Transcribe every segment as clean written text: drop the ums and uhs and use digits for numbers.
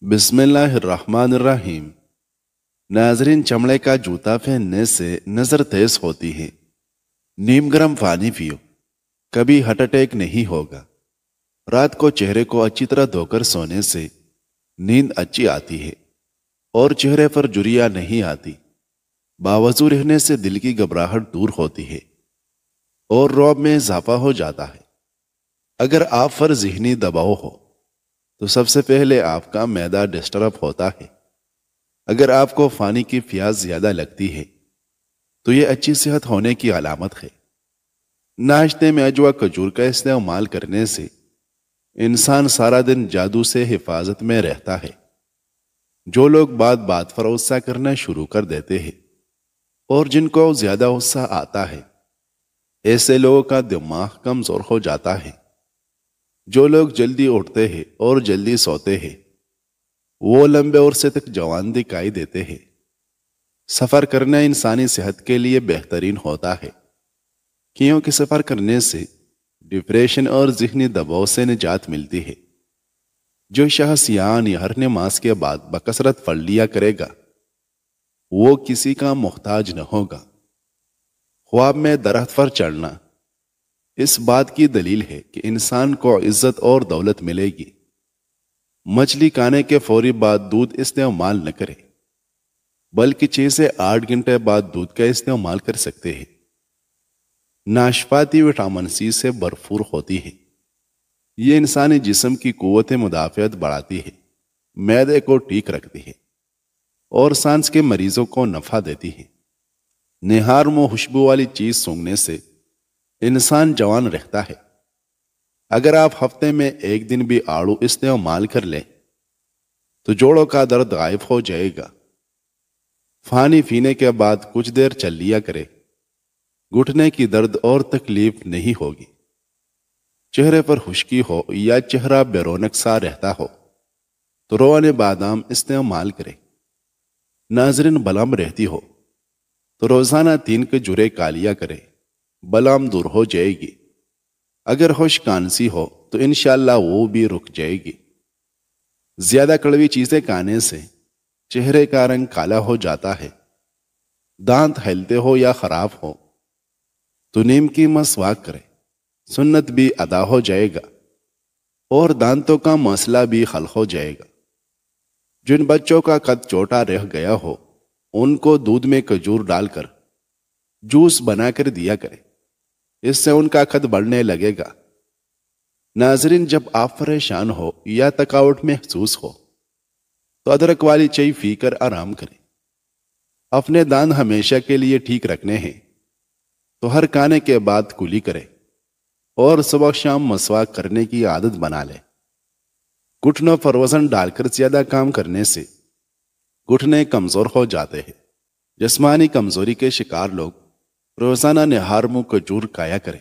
بسم اللہ الرحمن الرحیم۔ ناظرین، چمڑے کا جوتا پہننے سے نظر تیز ہوتی ہے۔ نیم گرم پانی پیو، کبھی ہارٹ اٹیک نہیں ہوگا۔ رات کو چہرے کو اچھی طرح دھو کر سونے سے نیند اچھی آتی ہے اور چہرے پر جھریاں نہیں آتی۔ باوضو رہنے سے دل کی گھبراہٹ دور ہوتی ہے اور رعب میں اضافہ ہو جاتا ہے۔ اگر آپ پر ذہنی دباؤ ہو تو سب سے پہلے آپ کا معدہ ڈسٹرب ہوتا ہے۔ اگر آپ کو پانی کی پیاس زیادہ لگتی ہے تو یہ اچھی صحت ہونے کی علامت ہے۔ ناشتے میں اجوا کھجور کا استعمال کرنے سے انسان سارا دن جادو سے حفاظت میں رہتا ہے۔ جو لوگ بات بات پر غصہ کرنا شروع کر دیتے ہیں اور جن کو زیادہ غصہ آتا ہے، ایسے لوگوں کا دماغ کمزور ہو جاتا ہے۔ جو لوگ جلدی اٹھتے ہیں اور جلدی سوتے ہیں وہ لمبے عرصے تک جوان دکھائی دیتے ہیں۔ سفر کرنا انسانی صحت کے لیے بہترین ہوتا ہے، کیونکہ سفر کرنے سے ڈپریشن اور ذہنی دباؤ سے نجات ملتی ہے۔ جو شخص یعنی ہر نماز کے بعد بکثرت پڑھ لیا کرے گا وہ کسی کا محتاج نہ ہوگا۔ خواب میں درخت پر چڑھنا اس بات کی دلیل ہے کہ انسان کو عزت اور دولت ملے گی۔ مچھلی کھانے کے فوری بعد دودھ استعمال نہ کرے، بلکہ 6 سے 8 گھنٹے بعد دودھ کا استعمال کر سکتے ہیں۔ ناشپاتی وٹامن سی سے بھرپور ہوتی ہے۔ یہ انسانی جسم کی قوت مدافعت بڑھاتی ہے، معدے کو ٹھیک رکھتی ہے اور سانس کے مریضوں کو نفع دیتی ہے۔ نہار و خوشبو والی چیز سونگھنے سے انسان جوان رہتا ہے۔ اگر آپ ہفتے میں 1 دن بھی آڑو استعمال کر لیں تو جوڑوں کا درد غائب ہو جائے گا۔ پانی پینے کے بعد کچھ دیر چل لیا کرے، گھٹنے کی درد اور تکلیف نہیں ہوگی۔ چہرے پر خشکی ہو یا چہرہ بے رونق سا رہتا ہو تو روغن بادام استعمال کرے۔ ناظرین، بلغم رہتی ہو تو روزانہ 3 کھجوریں کھا لیا کرے، بلغم دور ہو جائے گی۔ اگر خشک کھانسی ہو تو انشاءاللہ وہ بھی رک جائے گی۔ زیادہ کڑوی چیزیں کھانے سے چہرے کا رنگ کالا ہو جاتا ہے۔ دانت ہلتے ہو یا خراب ہو تو نیم کی مسواک کرے، سنت بھی ادا ہو جائے گا اور دانتوں کا مسئلہ بھی حل ہو جائے گا۔ جن بچوں کا قد چھوٹا رہ گیا ہو ان کو دودھ میں کھجور ڈال کر جوس بنا کر دیا کرے، اس سے ان کا قد بڑھنے لگے گا۔ ناظرین، جب آپ پریشان ہو یا تھکاوٹ محسوس ہو تو ادرک والی چائے پی کر آرام کریں۔ اپنے دانت ہمیشہ کے لیے ٹھیک رکھنے ہیں تو ہر کھانے کے بعد کلی کریں اور صبح شام مسواک کرنے کی عادت بنا لیں۔ گھٹنوں پر وزن ڈال کر زیادہ کام کرنے سے گھٹنے کمزور ہو جاتے ہیں۔ جسمانی کمزوری کے شکار لوگ روزانہ نہار منہ کھجور کھایا کریں۔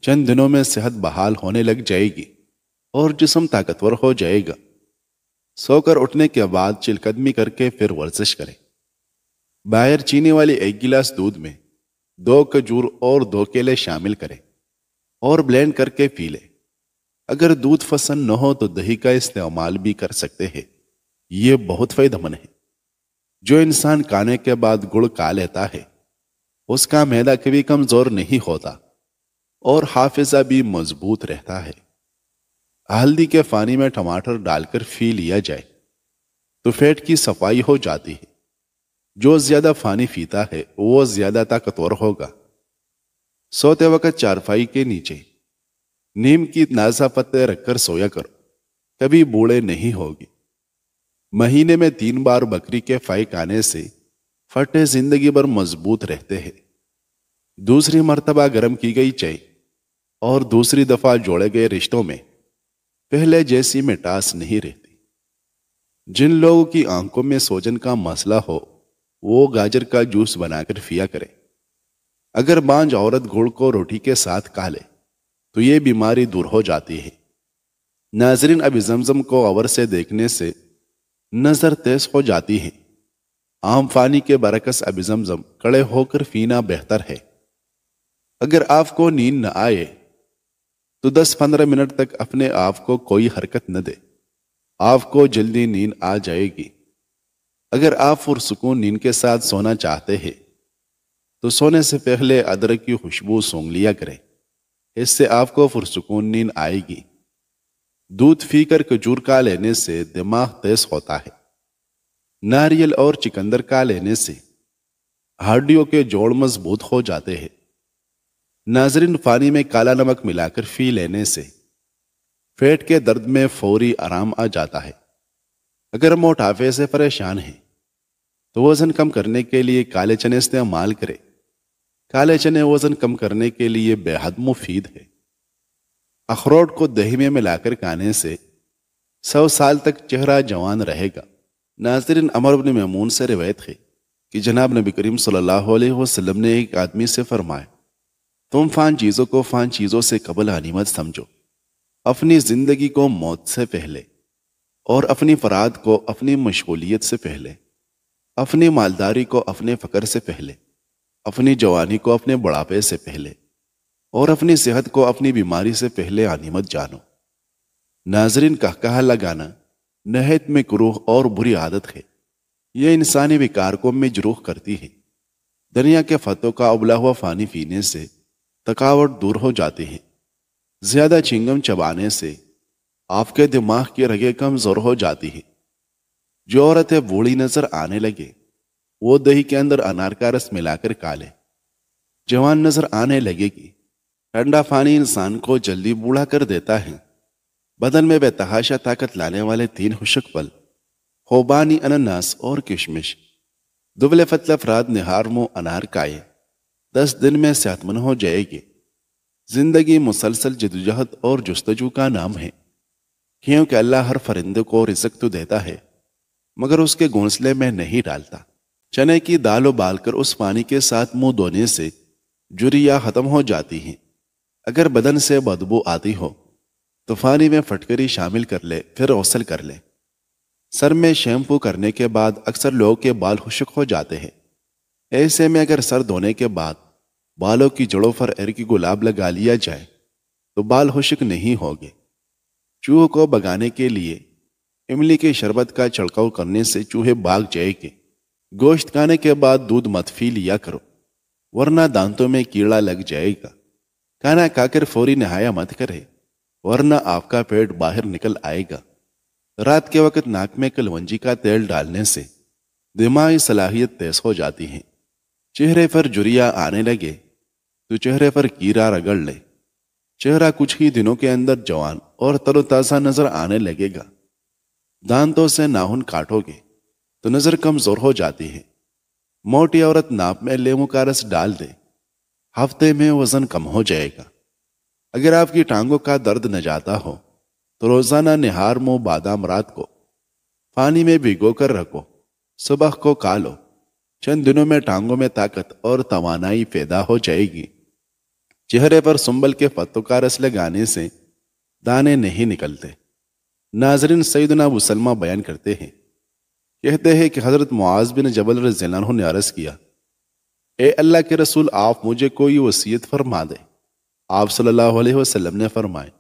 چند دنوں میں صحت بحال ہونے لگ جائے گی اور جسم طاقتور ہو جائے گا۔ سو کر اٹھنے کے بعد چل قدمی کر کے پھر ورزش کریں۔ باہر چینی والی 1 گلاس دودھ میں 2 کھجور اور 2 کیلے شامل کریں اور بلینڈ کر کے پی لیں۔ اگر دودھ پسند نہ ہو تو دہی کا استعمال بھی کر سکتے ہیں، یہ بہت فائدہ مند ہے۔ جو انسان کھانے کے بعد گڑ کھا لیتا ہے اس کا معدہ کبھی کمزور نہیں ہوتا اور حافظہ بھی مضبوط رہتا ہے۔ ہلدی کے پانی میں ٹماٹر ڈال کر پی لیا جائے تو پیٹ کی صفائی ہو جاتی ہے۔ جو زیادہ پانی پیتا ہے وہ زیادہ طاقتور ہوگا۔ سوتے وقت چارپائی کے نیچے نیم کی تازہ پتے رکھ کر سویا کرو، کبھی بوڑھے نہیں ہوگی۔ مہینے میں 3 بار بکری کے فائی کھانے سے پھٹے زندگی بھر مضبوط رہتے ہیں۔ دوسری مرتبہ گرم کی گئی چائے اور دوسری دفعہ جوڑے گئے رشتوں میں پہلے جیسی مٹاس نہیں رہتی۔ جن لوگوں کی آنکھوں میں سوجن کا مسئلہ ہو وہ گاجر کا جوس بنا کر پیا کرے۔ اگر بانج عورت گڑ کو روٹی کے ساتھ کھا لے تو یہ بیماری دور ہو جاتی ہے۔ ناظرین، اب زمزم کو غور سے دیکھنے سے نظر تیز ہو جاتی ہے۔ عام پانی کے برعکس اب زمزم کھڑے ہو کر پینا بہتر ہے۔ اگر آپ کو نیند نہ آئے تو 10-15 منٹ تک اپنے آپ کو کوئی حرکت نہ دے آپ کو جلدی نیند آ جائے گی۔ اگر آپ پرسکون نیند کے ساتھ سونا چاہتے ہیں تو سونے سے پہلے ادرک کی خوشبو سونگھ لیا کریں، اس سے آپ کو پرسکون نیند آئے گی۔ دودھ پی کر کھجور کا لینے سے دماغ تیز ہوتا ہے۔ ناریل اور چکندر کا لینے سے ہڈیوں کے جوڑ مضبوط ہو جاتے ہیں۔ ناظرین، پانی میں کالا نمک ملا کر پی لینے سے پیٹ کے درد میں فوری آرام آ جاتا ہے۔ اگر موٹاپے سے پریشان ہیں تو وزن کم کرنے کے لیے کالے چنے استعمال کریں۔ کالے چنے وزن کم کرنے کے لیے بے حد مفید ہے۔ اخروٹ کو دہی میں ملا کر کھانے سے 100 سال تک چہرہ جوان رہے گا۔ ناظرین، عمر بن میمون سے روایت ہے کہ جناب نبی کریم صلی اللہ علیہ وسلم نے ایک آدمی سے فرمایا، تم فان چیزوں کو فان چیزوں سے قبل غنیمت سمجھو، اپنی زندگی کو موت سے پہلے، اور اپنی فراد کو اپنی مشغولیت سے پہلے، اپنی مالداری کو اپنے فقر سے پہلے، اپنی جوانی کو اپنے بڑھاپے سے پہلے، اور اپنی صحت کو اپنی بیماری سے پہلے غنیمت جانو۔ ناظرین، کہا لگانا نہایت میں مکروہ اور بری عادت ہے۔ یہ انسانی وقار کو مجروح کرتی ہے۔ دنیا کے فتوں کا ابلا ہوا پانی پینے سے تھکاوٹ دور ہو جاتی ہے۔ زیادہ چنگم چبانے سے آپ کے دماغ کی رگیں کمزور ہو جاتی ہیں۔ جو عورتیں بوڑھی نظر آنے لگے وہ دہی کے اندر انار کا رس ملا کر کھا لے۔ جوان نظر آنے لگے گی۔ ٹھنڈا پانی انسان کو جلدی بوڑھا کر دیتا ہے۔ بدن میں بے تحاشا طاقت لانے والے 3 خشک پھل، خوبانی، انناس اور کشمش، دبلے پتلے افراد نہار منہ انار کھائے، 10 دن میں صحت مند ہو جائے گی۔ زندگی مسلسل جدوجہد اور جستجو کا نام ہے، کیونکہ اللہ ہر فرندے کو رزق تو دیتا ہے مگر اس کے گھونسلے میں نہیں ڈالتا۔ چنے کی دال ابال کر اس پانی کے ساتھ منہ دھونے سے جھریاں ختم ہو جاتی ہیں۔ اگر بدن سے بدبو آتی ہو تو پانی میں فٹکری شامل کر لے، پھر غسل کر لے۔ سر میں شیمپو کرنے کے بعد اکثر لوگوں کے بال خشک ہو جاتے ہیں۔ ایسے میں اگر سر دھونے کے بعد بالوں کی جڑوں پر ارکی گلاب لگا لیا جائے تو بال خشک نہیں ہوگے۔ چوہوں کو بھگانے کے لیے املی کے شربت کا چھڑکاؤ کرنے سے چوہے بھاگ جائیں گے۔ گوشت کھانے کے بعد دودھ مت پی لیا کرو ورنہ دانتوں میں کیڑا لگ جائے گا۔ کھانا کھا کر فوری نہایا مت کرے ورنہ آپ کا پیٹ باہر نکل آئے گا۔ رات کے وقت ناک میں کلونجی کا تیل ڈالنے سے دماغی صلاحیت تیز ہو جاتی ہے۔ چہرے پر جھریاں آنے لگے تو چہرے پر کیرا رگڑ لے۔ چہرہ کچھ ہی دنوں کے اندر جوان اور تر و تازہ نظر آنے لگے گا۔ دانتوں سے ناخن کاٹو گے تو نظر کمزور ہو جاتی ہے۔ موٹی عورت ناپ میں لیموں کا رس ڈال دے، ہفتے میں وزن کم ہو جائے گا۔ اگر آپ کی ٹانگوں کا درد نہ جاتا ہو تو روزانہ نہار منہ بادام رات کو پانی میں بھگو کر رکھو، صبح کو کھا لو۔ چند دنوں میں ٹانگوں میں طاقت اور توانائی پیدا ہو جائے گی۔ چہرے پر سنبل کے پتوں کا رس لگانے سے دانے نہیں نکلتے۔ ناظرین، سیدنا ابو سلمہ بیان کرتے ہیں، کہتے ہیں کہ حضرت معاذ بن جبل رضی اللہ عنہ نے عرض کیا، اے اللہ کے رسول، آپ مجھے کوئی وصیت فرما دیں۔ آپ صلی اللہ علیہ وسلم نے فرمائے،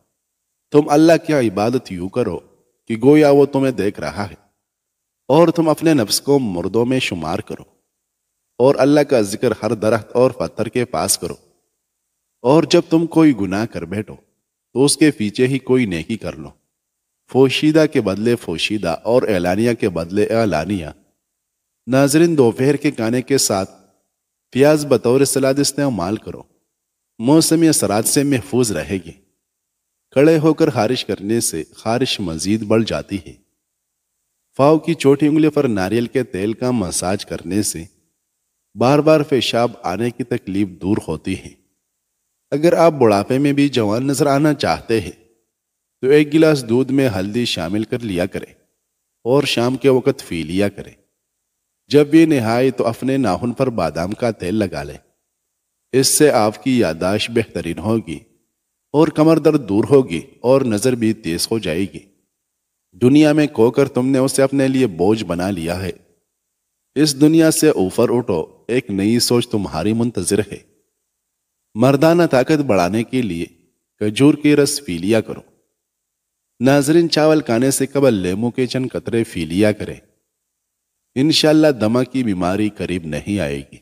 تم اللہ کی عبادت یوں کرو کہ گویا وہ تمہیں دیکھ رہا ہے، اور تم اپنے نفس کو مردوں میں شمار کرو، اور اللہ کا ذکر ہر درخت اور پتھر کے پاس کرو، اور جب تم کوئی گناہ کر بیٹھو تو اس کے پیچھے ہی کوئی نیکی کر لو، فوشیدہ کے بدلے فوشیدہ اور اعلانیہ کے بدلے اعلانیہ۔ ناظرین، دوپہر کے کھانے کے ساتھ پیاز بطور سلاد استعمال کرو، موسمی اثرات سے محفوظ رہے گی۔ کھڑے ہو کر خارش کرنے سے خارش مزید بڑھ جاتی ہے۔ پاؤں کی چھوٹی انگلی پر ناریل کے تیل کا مساج کرنے سے بار بار پیشاب آنے کی تکلیف دور ہوتی ہے۔ اگر آپ بڑھاپے میں بھی جوان نظر آنا چاہتے ہیں تو 1 گلاس دودھ میں ہلدی شامل کر لیا کریں اور شام کے وقت پی لیا کریں۔ جب بھی نہائے تو اپنے ناخن پر بادام کا تیل لگا لیں، اس سے آپ کی یادداشت بہترین ہوگی اور کمر درد دور ہوگی اور نظر بھی تیز ہو جائے گی۔ دنیا میں کھو کر تم نے اسے اپنے لیے بوجھ بنا لیا ہے۔ اس دنیا سے اوپر اٹھو، ایک نئی سوچ تمہاری منتظر ہے۔ مردانہ طاقت بڑھانے کے لیے کھجور کی رس پی لیا کرو۔ ناظرین، چاول کھانے سے قبل لیمو کے چند قطرے پی لیا کریں۔ انشاءاللہ دمہ کی بیماری قریب نہیں آئے گی۔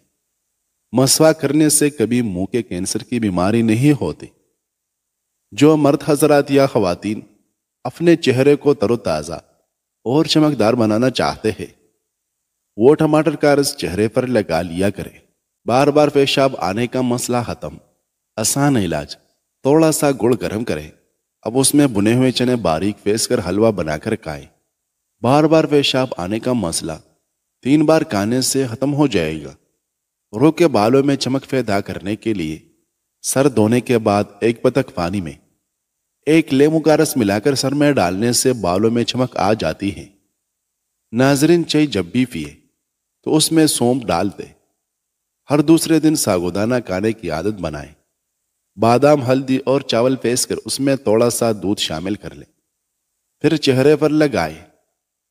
مسواک کرنے سے کبھی منہ کے کینسر کی بیماری نہیں ہوتی۔ جو مرد حضرات یا خواتین اپنے چہرے کو تر و تازہ اور چمکدار بنانا چاہتے ہیں، وہ ٹماٹر کا رس چہرے پر لگا لیا کریں۔ بار بار پیشاب آنے کا مسئلہ ختم۔ آسان علاج، تھوڑا سا گڑ گرم کریں، اب اس میں بنے ہوئے چنے باریک پیس کر حلوہ بنا کر کھائیں۔ بار بار پیشاب آنے کا مسئلہ 3 بار کھانے سے ختم ہو جائے گا۔ رو کے بالوں میں چمک پیدا کرنے کے لیے سر دھونے کے بعد 1 پتک پانی میں 1 لیمو کا رس ملا کر سر میں ڈالنے سے بالوں میں چمک آ جاتی ہے۔ ناظرین، چائے جب بھی پیے تو اس میں سونف ڈال دے۔ ہر دوسرے دن ساگودانہ کھانے کی عادت بنائیں۔ بادام، ہلدی اور چاول پیس کر اس میں تھوڑا سا دودھ شامل کر لیں، پھر چہرے پر لگائیں۔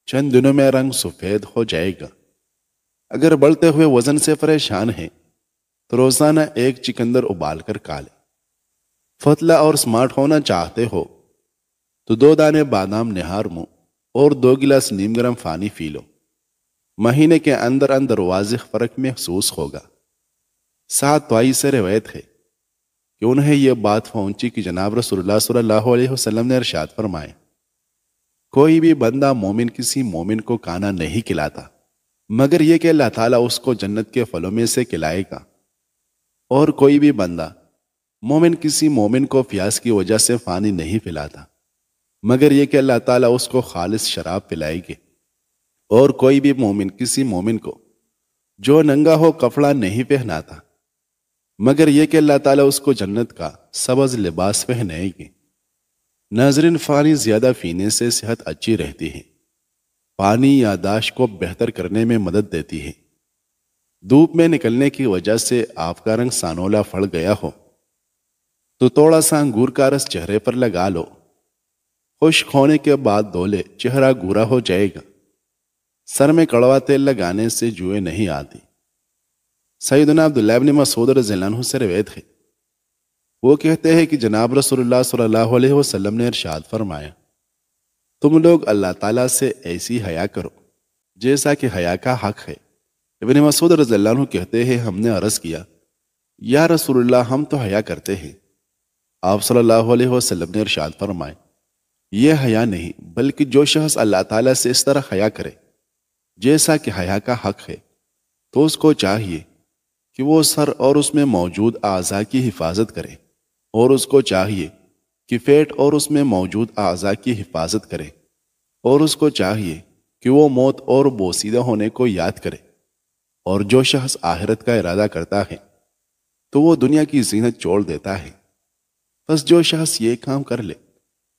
چند دنوں میں رنگ سفید ہو جائے گا۔ اگر بڑھتے ہوئے وزن سے پریشان ہیں تو روزانہ 1 چقندر ابال کر کھا لیں۔ فتلا اور سمارٹ ہونا چاہتے ہو تو 2 دانے بادام نہار منہ اور 2 گلاس نیم گرم پانی پی لو۔ مہینے کے اندر اندر واضح فرق محسوس ہوگا۔ 7 توائی سے روایت ہے کہ انہیں یہ بات پہنچی کہ جناب رسول اللہ صلی اللہ علیہ وسلم نے ارشاد فرمائے، کوئی بھی بندہ مومن کسی مومن کو کھانا نہیں کھلاتا مگر یہ کہ اللہ تعالیٰ اس کو جنت کے پھلوں میں سے کھلائے گا، اور کوئی بھی بندہ مومن کسی مومن کو پیاس کی وجہ سے پانی نہیں پلاتا مگر یہ کہ اللہ تعالیٰ اس کو خالص شراب پلائے گے، اور کوئی بھی مومن کسی مومن کو جو ننگا ہو کپڑا نہیں پہناتا مگر یہ کہ اللہ تعالیٰ اس کو جنت کا سبز لباس پہنائے گے۔ ناظرین، پانی زیادہ پینے سے صحت اچھی رہتی ہے۔ پانی یادداشت کو بہتر کرنے میں مدد دیتی ہے۔ دھوپ میں نکلنے کی وجہ سے آپ کا رنگ سانولا پڑ گیا ہو تو تھوڑا سا انگور کا رس چہرے پر لگا لو۔ خشک ہونے کے بعد دھو لے، چہرہ گورا ہو جائے گا۔ سر میں کڑوا تیل لگانے سے جوئیں نہیں آتی۔ سیدنا عبداللہ ابن مسعود رضی اللہ عنہ سے روایت ہے، وہ کہتے ہیں کہ جناب رسول اللہ صلی اللہ علیہ وسلم نے ارشاد فرمایا، تم لوگ اللہ تعالیٰ سے ایسی حیا کرو جیسا کہ حیا کا حق ہے۔ ابن مسعود رضی اللہ عنہ کہتے ہیں، ہم نے عرض کیا، یا رسول اللہ، ہم تو حیا کرتے ہیں۔ آپ صلی اللہ علیہ وسلم نے ارشاد فرمائے، یہ حیا نہیں بلکہ جو شخص اللہ تعالیٰ سے اس طرح حیا کرے جیسا کہ حیا کا حق ہے تو اس کو چاہیے کہ وہ سر اور اس میں موجود اعضاء کی حفاظت کرے، اور اس کو چاہیے کہ پیٹ اور اس میں موجود اعضاء کی حفاظت کرے، اور اس کو چاہیے کہ وہ موت اور بوسیدہ ہونے کو یاد کرے، اور جو شخص آخرت کا ارادہ کرتا ہے تو وہ دنیا کی زینت چھوڑ دیتا ہے۔ بس جو شخص یہ کام کر لے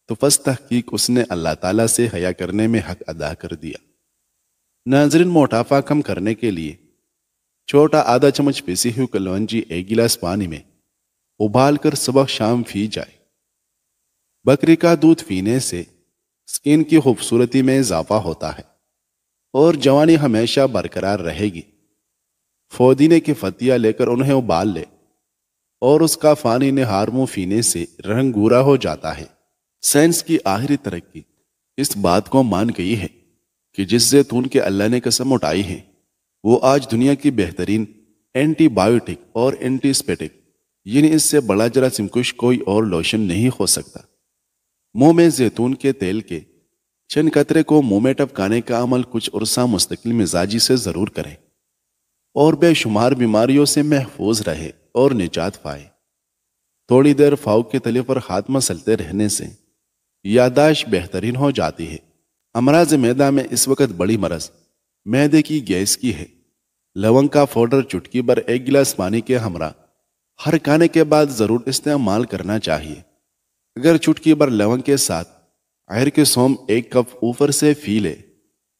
تو بس تحقیق اس نے اللہ تعالیٰ سے حیا کرنے میں حق ادا کر دیا۔ ناظرین، موٹاپا کم کرنے کے لیے چھوٹا آدھا چمچ پیسی ہوئی کلونجی 1 گلاس پانی میں ابال کر صبح شام پی جائے۔ بکری کا دودھ پینے سے سکین کی خوبصورتی میں اضافہ ہوتا ہے اور جوانی ہمیشہ برقرار رہے گی۔ پودینے کی پتیاں لے کر انہیں ابال لے اور اس کا پانی نہار منہ پینے سے رنگ گورا ہو جاتا ہے۔ سائنس کی آخری ترقی اس بات کو مان گئی ہے کہ جس زیتون کے اللہ نے قسم اٹھائی ہے وہ آج دنیا کی بہترین اینٹی بائیوٹک اور اینٹی اسپیٹک، یعنی اس سے بڑا جراثیم کش کوئی اور لوشن نہیں ہو سکتا۔ منہ میں زیتون کے تیل کے چند قطرے کو منہ میں ٹپکانے کا عمل کچھ عرصہ مستقل مزاجی سے ضرور کریں اور بے شمار بیماریوں سے محفوظ رہے اور نجات پائے۔ تھوڑی دیر پاؤں کے تلے پر ہاتھ مسلتے رہنے سے یادداشت بہترین ہو جاتی ہے۔ امراض معدہ میں اس وقت بڑی مرض معدے کی گیس کی ہے۔ لونگ کا پاؤڈر چٹکی بھر 1 گلاس پانی کے ہمراہ ہر کھانے کے بعد ضرور استعمال کرنا چاہیے۔ اگر چٹکی بھر لونگ کے ساتھ عیر کے سوم 1 کپ اوپر سے پی لے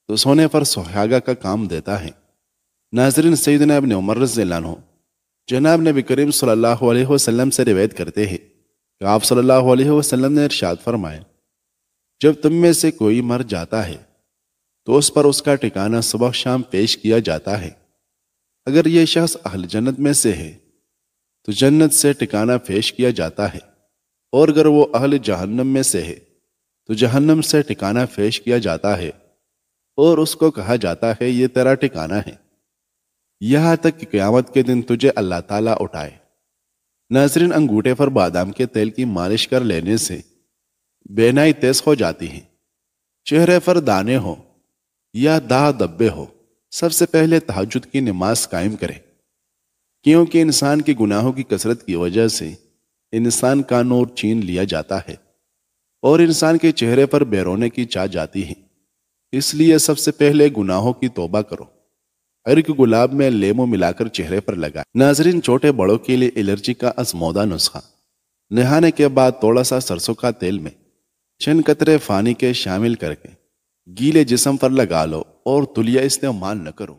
تو سونے پر سہاگا کا کام دیتا ہے۔ ناظرین، سیدنا ابن عمر رضی اللہ عنہ جناب نبی کریم صلی اللہ علیہ وسلم سے روایت کرتے ہیں کہ آپ صلی اللہ علیہ وسلم نے ارشاد فرمایا، جب تم میں سے کوئی مر جاتا ہے تو اس پر اس کا ٹھکانہ صبح شام پیش کیا جاتا ہے۔ اگر یہ شخص اہل جنت میں سے ہے تو جنت سے ٹھکانہ پیش کیا جاتا ہے، اور اگر وہ اہل جہنم میں سے ہے تو جہنم سے ٹھکانہ پیش کیا جاتا ہے اور اس کو کہا جاتا ہے یہ تیرا ٹھکانہ ہے، یہاں تک کہ قیامت کے دن تجھے اللہ تعالیٰ اٹھائے۔ ناظرین، انگوٹھے پر بادام کے تیل کی مالش کر لینے سے بینائی تیز ہو جاتی ہے۔ چہرے پر دانے ہو یا داغ دبے ہو، سب سے پہلے تہجد کی نماز قائم کرے، کیونکہ انسان کے گناہوں کی کثرت کی وجہ سے انسان کا نور چھین لیا جاتا ہے اور انسان کے چہرے پر بے رونے کی چاہ جاتی ہے۔ اس لیے سب سے پہلے گناہوں کی توبہ کرو۔ عرق گلاب میں لیمو ملا کر چہرے پر لگائے۔ ناظرین، چھوٹے بڑوں کے لیے الرجی کا آزمودہ نسخہ: نہانے کے بعد تھوڑا سا سرسوں کا تیل میں چند قطرے پانی کے شامل کر کے گیلے جسم پر لگا لو اور تولیہ استعمال نہ کرو۔